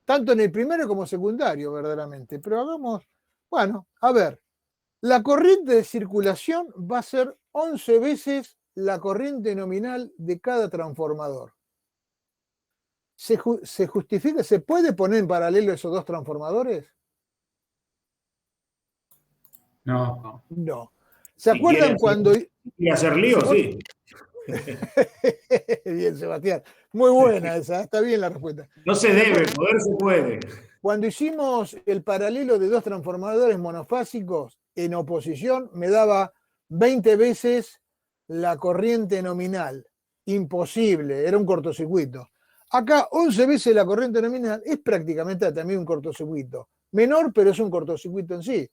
tanto en el primero como secundario, verdaderamente. Pero hagamos, bueno, a ver, la corriente de circulación va a ser 11 veces la corriente nominal de cada transformador. ¿Se justifica? ¿Se puede poner en paralelo esos dos transformadores? No. No. ¿Se acuerdan cuando... ¿Quiere hacer lío? Sí. Bien, Sebastián. Muy buena esa, está bien la respuesta. No se debe, poder se puede. Cuando hicimos el paralelo de dos transformadores monofásicos en oposición, me daba 20 veces la corriente nominal. Imposible, era un cortocircuito. Acá 11 veces la corriente nominal es prácticamente también un cortocircuito. Menor, pero es un cortocircuito en sí.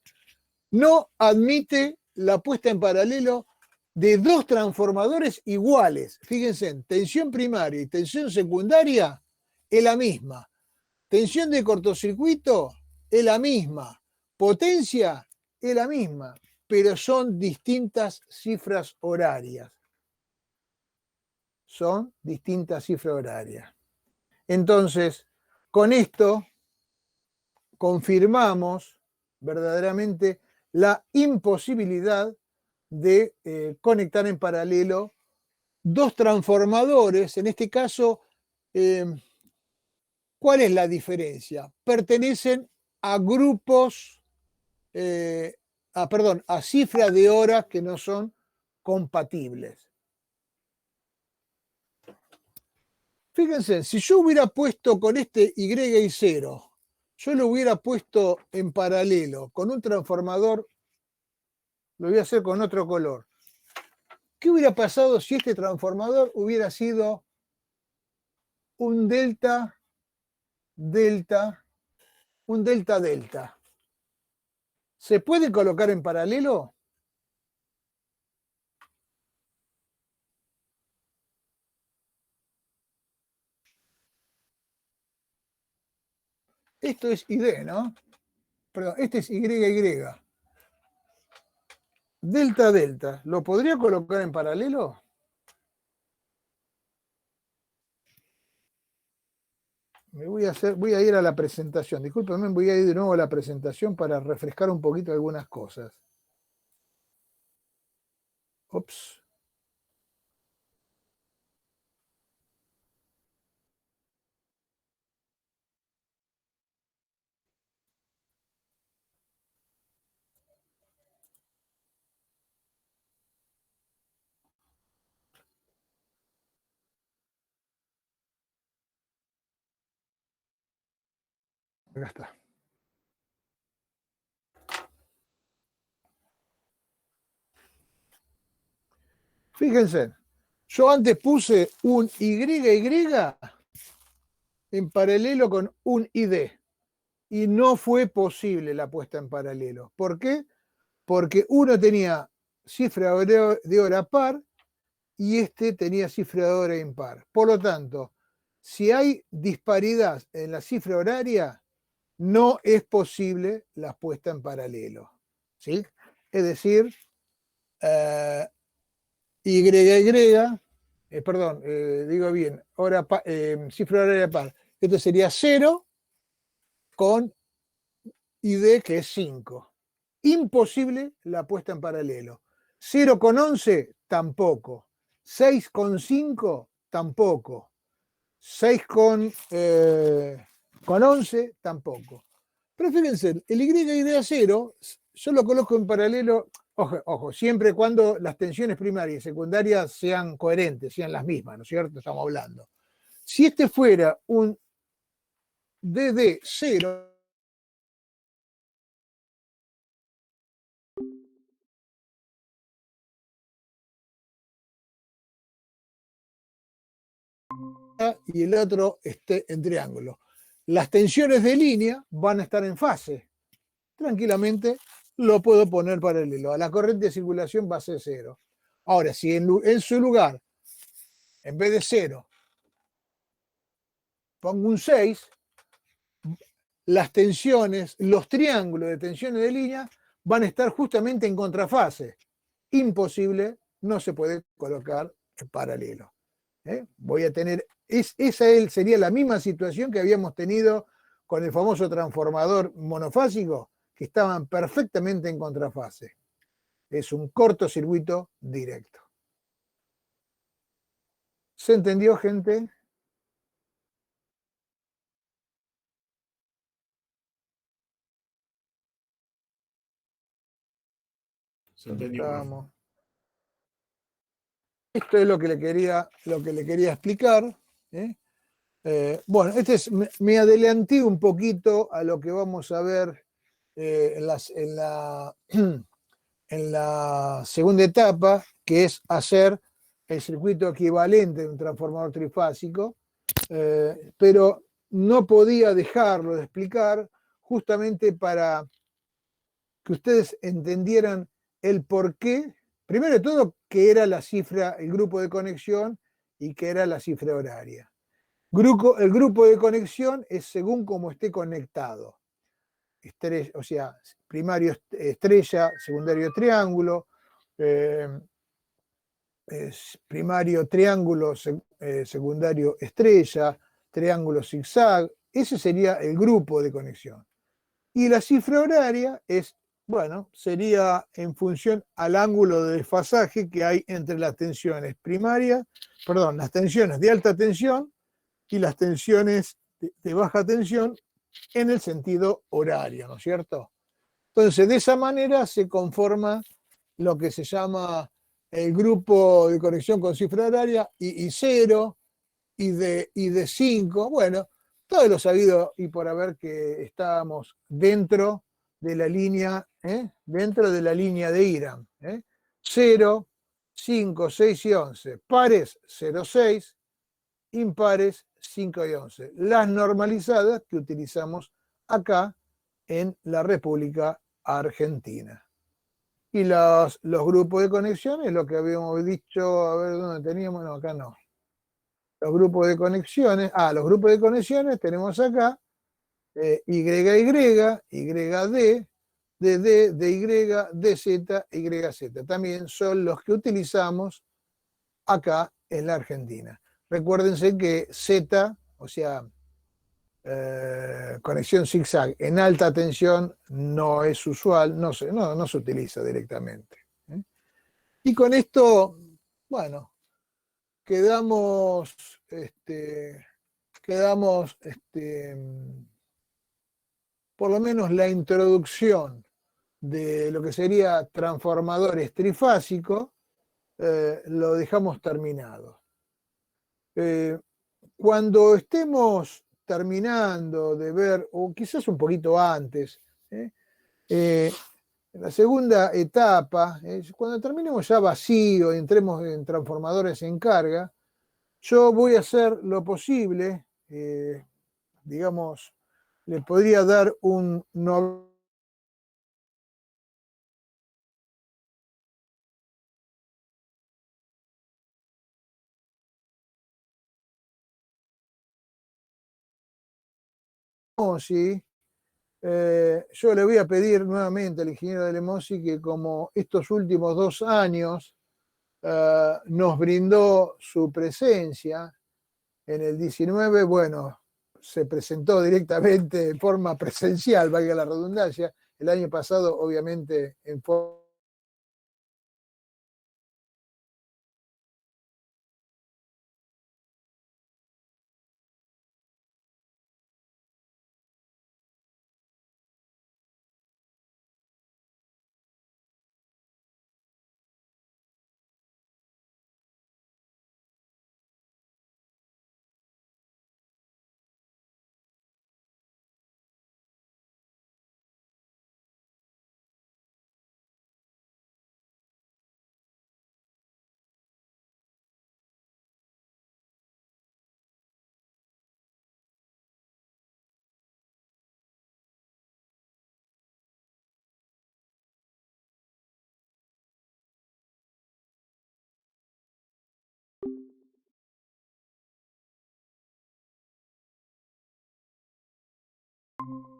No admite la puesta en paralelo de dos transformadores iguales. Fíjense, tensión primaria y tensión secundaria es la misma. Tensión de cortocircuito es la misma. Potencia es la misma, pero son distintas cifras horarias. Son distintas cifras horarias. Entonces, con esto confirmamos verdaderamente la imposibilidad de conectar en paralelo dos transformadores. En este caso, ¿cuál es la diferencia? Pertenecen a grupos, a cifras de horas que no son compatibles. Fíjense, si yo hubiera puesto con este Y y 0, yo lo hubiera puesto en paralelo con un transformador, lo voy a hacer con otro color. ¿Qué hubiera pasado si este transformador hubiera sido un delta, delta, un delta, delta? ¿Se puede colocar en paralelo? Esto es ID, ¿no? Perdón, este es YY. Delta, delta. ¿Lo podría colocar en paralelo? Voy a ir a la presentación. Discúlpenme, voy a ir de nuevo a la presentación para refrescar un poquito algunas cosas. Ups. Acá está. Fíjense, yo antes puse un YY en paralelo con un ID y no fue posible la puesta en paralelo. ¿Por qué? Porque uno tenía cifra de hora par y este tenía cifra de hora impar. Por lo tanto, si hay disparidad en la cifra horaria, no es posible la puesta en paralelo. ¿Sí? Es decir, digo bien, cifra horaria par. Esto sería 0 con ID que es 5. Imposible la puesta en paralelo. 0 con 11 tampoco. 6 con 5 tampoco. 6 con 11 tampoco. Pero fíjense, el Y a 0 yo lo coloco en paralelo, ojo, siempre y cuando las tensiones primarias y secundarias sean coherentes, sean las mismas, ¿no es cierto? Estamos hablando. Si este fuera un DD0, y el otro esté en triángulo. Las tensiones de línea van a estar en fase. Tranquilamente lo puedo poner paralelo. A la corriente de circulación va a ser 0. Ahora, si en su lugar, en vez de 0, pongo un 6, las tensiones, los triángulos de tensiones de línea van a estar justamente en contrafase. Imposible, no se puede colocar en paralelo. Voy a tener esa sería la misma situación que habíamos tenido con el famoso transformador monofásico, que estaban perfectamente en contrafase. Es un cortocircuito directo. ¿Se entendió, gente? Se entendió, profe. Esto es lo que le quería explicar. Bueno, me adelanté un poquito a lo que vamos a ver en la segunda etapa, que es hacer el circuito equivalente de un transformador trifásico, pero no podía dejarlo de explicar justamente para que ustedes entendieran el por qué, primero de todo, qué era la cifra, el grupo de conexión y qué era la cifra horaria. El grupo de conexión es según cómo esté conectado. O sea, primario estrella, secundario triángulo, primario triángulo, secundario estrella, triángulo zigzag. Ese sería el grupo de conexión. Y la cifra horaria sería en función al ángulo de desfasaje que hay entre las tensiones las tensiones de alta tensión y las tensiones de baja tensión en el sentido horario, ¿no es cierto? Entonces, de esa manera se conforma lo que se llama el grupo de conexión con cifra horaria y 0 y de 5. Bueno, todo lo sabido y por haber que estábamos dentro de la línea, de Iram. 0, 5, 6 y 11. Pares 0, 6, impares 5 y 11. Las normalizadas que utilizamos acá en la República Argentina. Y los grupos de conexiones, lo que habíamos dicho, a ver dónde teníamos, no, acá no. Los grupos de conexiones, tenemos acá YY, YD, DD, DY, DZ, YZ. También son los que utilizamos acá en la Argentina. Recuérdense que Z, o sea, conexión zigzag en alta tensión no es usual, no se utiliza directamente. Y con esto, bueno, quedamos por lo menos la introducción de lo que sería transformadores trifásicos, lo dejamos terminado. Cuando estemos terminando de ver, o quizás un poquito antes, la segunda etapa, cuando terminemos ya vacío y entremos en transformadores en carga, yo voy a hacer lo posible, digamos, le podría dar un 90%. Yo le voy a pedir nuevamente al ingeniero de Lemosi que como estos últimos 2 años nos brindó su presencia en el 19, bueno, se presentó directamente de forma presencial, valga la redundancia, el año pasado obviamente en forma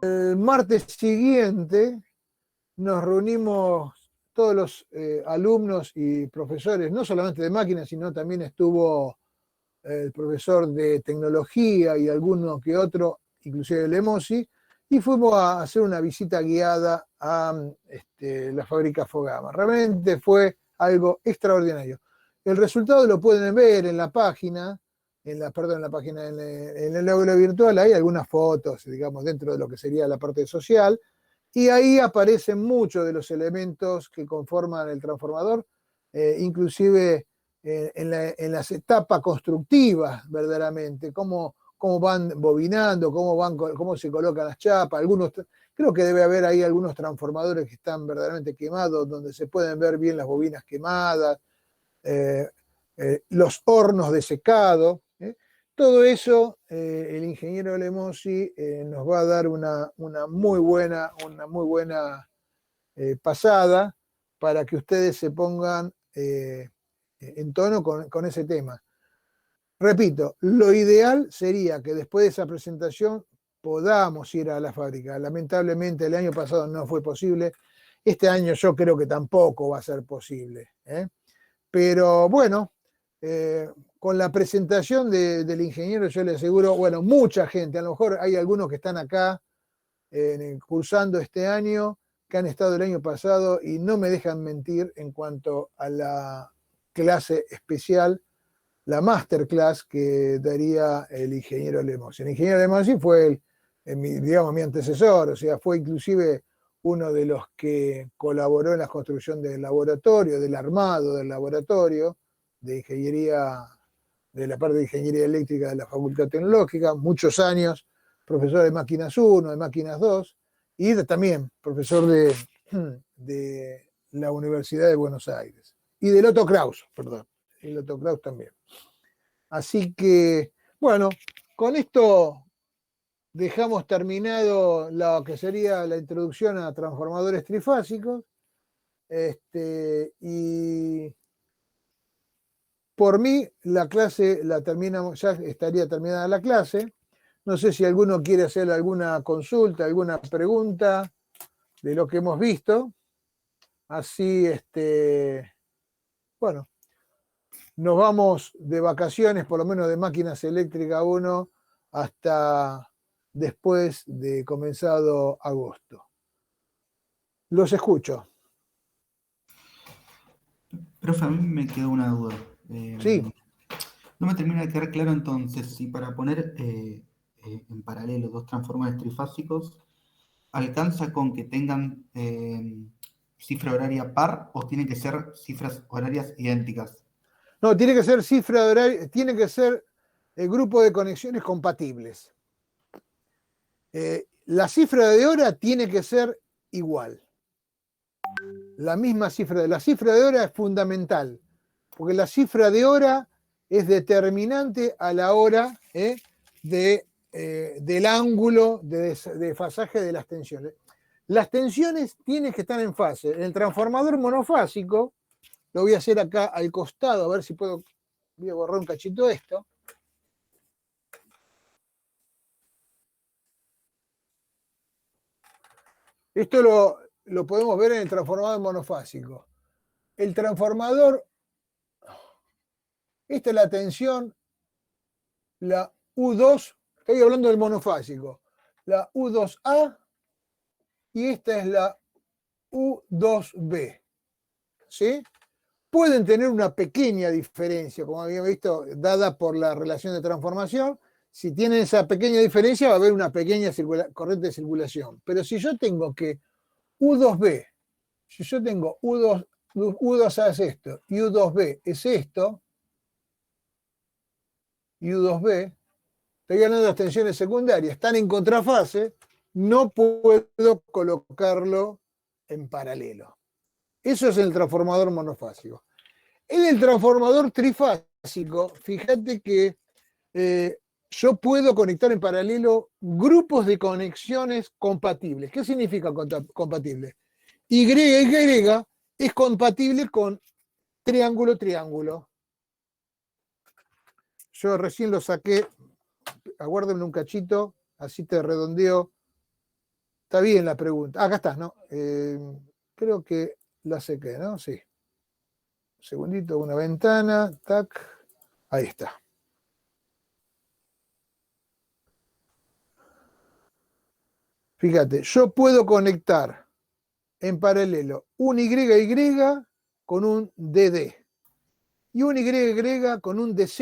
el martes siguiente nos reunimos todos los alumnos y profesores, no solamente de máquinas, sino también estuvo el profesor de tecnología y alguno que otro, inclusive el EMOSI, y fuimos a hacer una visita guiada a la fábrica Fogama. Realmente fue algo extraordinario. El resultado lo pueden ver en la página, en el aula virtual, hay algunas fotos, digamos, dentro de lo que sería la parte social, y ahí aparecen muchos de los elementos que conforman el transformador, inclusive en las etapas constructivas, verdaderamente, cómo van bobinando, cómo se colocan las chapas. Creo que debe haber ahí algunos transformadores que están verdaderamente quemados, donde se pueden ver bien las bobinas quemadas, los hornos de secado. Todo eso, el ingeniero Lemosi nos va a dar una muy buena pasada para que ustedes se pongan en tono con ese tema. Repito, lo ideal sería que después de esa presentación podamos ir a la fábrica. Lamentablemente el año pasado no fue posible. Este año yo creo que tampoco va a ser posible. Pero bueno, con la presentación del ingeniero yo le aseguro, bueno, mucha gente, a lo mejor hay algunos que están acá cursando este año, que han estado el año pasado y no me dejan mentir en cuanto a la clase especial, la masterclass que daría el ingeniero Lemosi. El ingeniero Lemosi fue mi antecesor, o sea, fue inclusive uno de los que colaboró en la construcción del laboratorio, del armado del laboratorio de ingeniería, de la parte de ingeniería eléctrica de la Facultad Tecnológica, muchos años, profesor de máquinas 1, de máquinas 2, y también profesor de la Universidad de Buenos Aires. Y del Otto Kraus, perdón, el Otto Kraus también. Así que, bueno, con esto dejamos terminado lo que sería la introducción a transformadores trifásicos. Y por mí, la clase la terminamos, ya estaría terminada la clase. No sé si alguno quiere hacer alguna consulta, alguna pregunta de lo que hemos visto. Así, bueno, nos vamos de vacaciones, por lo menos de máquinas eléctricas 1, hasta después de comenzado agosto. Los escucho. Profe, a mí me quedó una duda. Sí. No me termina de quedar claro entonces si para poner en paralelo dos transformadores trifásicos, ¿alcanza con que tengan cifra horaria par o tienen que ser cifras horarias idénticas? No, tiene que ser cifra de horario, tiene que ser el grupo de conexiones compatibles. La cifra de hora tiene que ser igual. La misma cifra. La cifra de hora es fundamental, porque la cifra de hora es determinante a la hora del ángulo de desfasaje de las tensiones. Las tensiones tienen que estar en fase. En el transformador monofásico, lo voy a hacer acá al costado, a ver si puedo, voy a borrar un cachito esto. Esto lo podemos ver en el transformador monofásico. El transformador, esta es la tensión, la U2, estoy hablando del monofásico, la U2A y esta es la U2B. ¿Sí? Pueden tener una pequeña diferencia, como habíamos visto, dada por la relación de transformación. Si tienen esa pequeña diferencia, va a haber una pequeña corriente de circulación. Pero si yo tengo que U2B, si yo tengo U2A es esto, y U2B es esto, y U2B, estoy hablando de las tensiones secundarias, están en contrafase, no puedo colocarlo en paralelo. Eso es el transformador monofásico. En el transformador trifásico, fíjate que yo puedo conectar en paralelo grupos de conexiones compatibles. ¿Qué significa compatible? Y es compatible con triángulo. Yo recién lo saqué, aguárdenme un cachito, así te redondeo. Está bien la pregunta. Acá está, ¿no? Creo que la saqué, ¿no? Sí. Un segundito, una ventana, tac, ahí está. Fíjate, yo puedo conectar en paralelo un YY con un DD y un YY con un DZ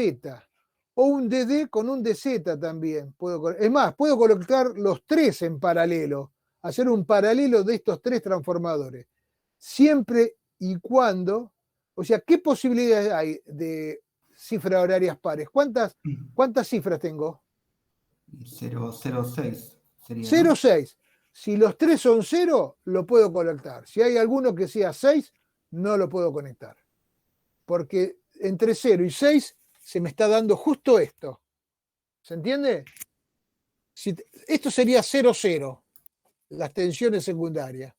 o un DD con un DZ también. Es más, puedo colocar los tres en paralelo, hacer un paralelo de estos tres transformadores, siempre y cuando, o sea, ¿qué posibilidades hay de cifras horarias pares? ¿Cuántas cifras tengo? 006 sería, 0, ¿no? 6. Si los tres son 0, lo puedo conectar. Si hay alguno que sea 6, no lo puedo conectar. Porque entre 0 y 6 se me está dando justo esto. ¿Se entiende? Esto sería 0, 0, las tensiones secundarias.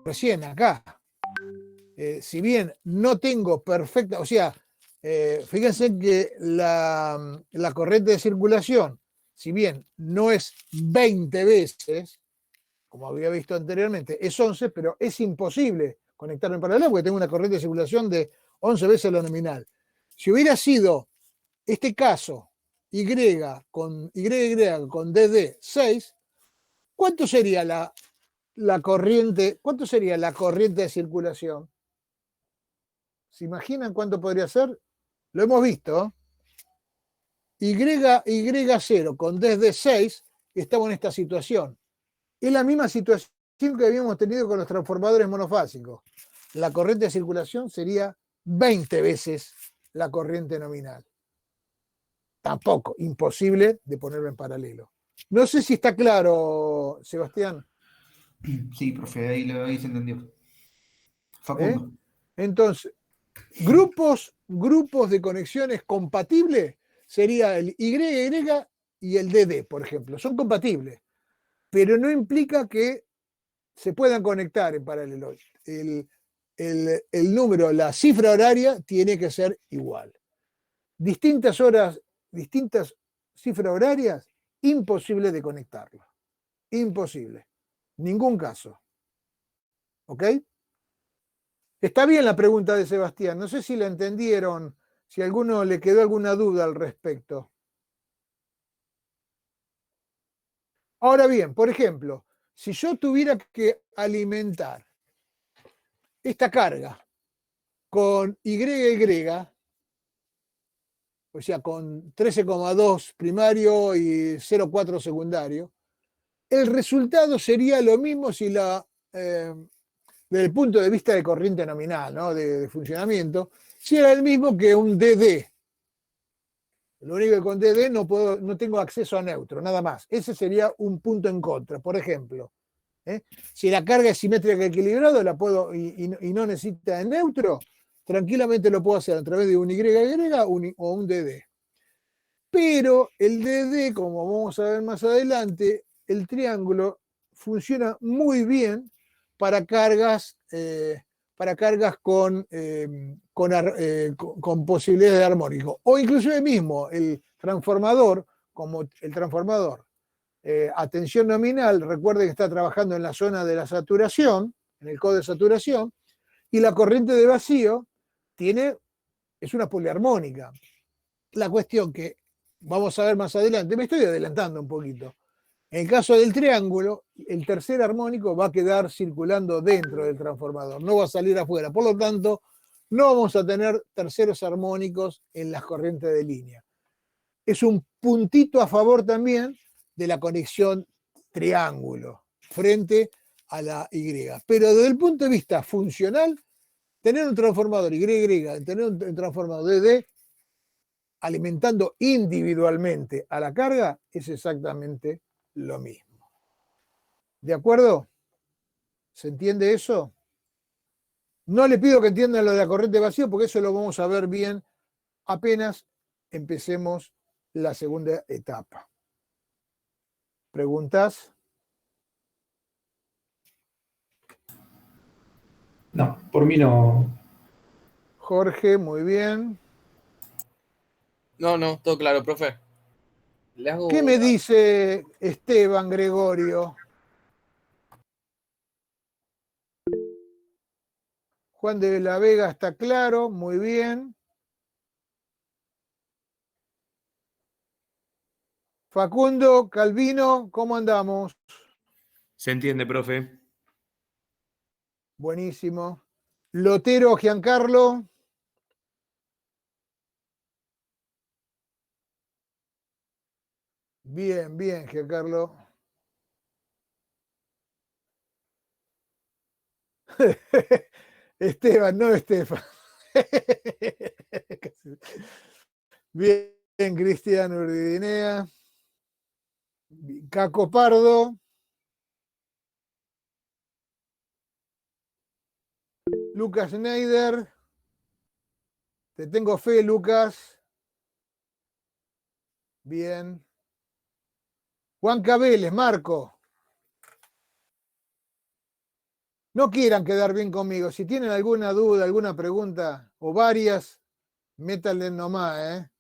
Recién acá, si bien no tengo perfecta, o sea, fíjense que la corriente de circulación, si bien no es 20 veces, como había visto anteriormente, es 11, pero es imposible conectarlo en paralelo porque tengo una corriente de circulación de 11 veces lo nominal. Si hubiera sido este caso Y con DD6, ¿cuánto sería la corriente? ¿Cuánto sería la corriente de circulación? ¿Se imaginan cuánto podría ser? Lo hemos visto. Y0 con DD6 estamos en esta situación. Es la misma situación que habíamos tenido con los transformadores monofásicos. La corriente de circulación sería 20 veces la corriente nominal. Tampoco, imposible de ponerlo en paralelo. No sé si está claro, Sebastián. Sí, profe, ahí se entendió. ¿Eh? Facundo. Entonces, grupos de conexiones compatibles sería el YY y el DD, por ejemplo. Son compatibles, pero no implica que se puedan conectar en paralelo. El número, la cifra horaria tiene que ser igual. Distintas horas, distintas cifras horarias, imposible de conectarlo. Imposible. Ningún caso. ¿Ok? Está bien la pregunta de Sebastián. No sé si la entendieron, si a alguno le quedó alguna duda al respecto. Ahora bien, por ejemplo, si yo tuviera que alimentar esta carga con YY, o sea, con 13,2 primario y 0,4 secundario, el resultado sería lo mismo si desde el punto de vista de corriente nominal, ¿no? de funcionamiento, si era el mismo que un DD. Lo único que con DD no tengo acceso a neutro, nada más. Ese sería un punto en contra. Por ejemplo, si la carga es simétrica equilibrada la puedo, y no necesita de neutro, tranquilamente lo puedo hacer a través de un YY o un DD. Pero el DD, como vamos a ver más adelante, el triángulo funciona muy bien para cargas, con posibilidades de armónico. O inclusive mismo el transformador, como el transformador a tensión nominal, recuerden que está trabajando en la zona de la saturación, en el codo de saturación, y la corriente de vacío es una poliarmónica. La cuestión que vamos a ver más adelante, me estoy adelantando un poquito. En el caso del triángulo, el tercer armónico va a quedar circulando dentro del transformador, no va a salir afuera. Por lo tanto, no vamos a tener terceros armónicos en las corrientes de línea. Es un puntito a favor también de la conexión triángulo frente a la Y. Pero desde el punto de vista funcional, tener un transformador YY, tener un transformador DD, alimentando individualmente a la carga, es exactamente lo mismo. ¿De acuerdo? ¿Se entiende eso? No le pido que entiendan lo de la corriente de vacío, porque eso lo vamos a ver bien apenas empecemos la segunda etapa. ¿Preguntas? No, por mí no. Jorge, muy bien. No, todo claro, profe. ¿Qué me dice Esteban Gregorio? Juan de la Vega está claro, muy bien. Facundo, Calvino, ¿cómo andamos? Se entiende, profe. Buenísimo. Lotero, Giancarlo. Bien, bien, Giancarlo. Esteban, no Estefan. Bien, Cristiano Urdinea. Caco Pardo. Lucas Schneider. Te tengo fe, Lucas. Bien. Juan Cabeles, Marco. No quieran quedar bien conmigo. Si tienen alguna duda, alguna pregunta o varias, métanle nomás, ¿eh?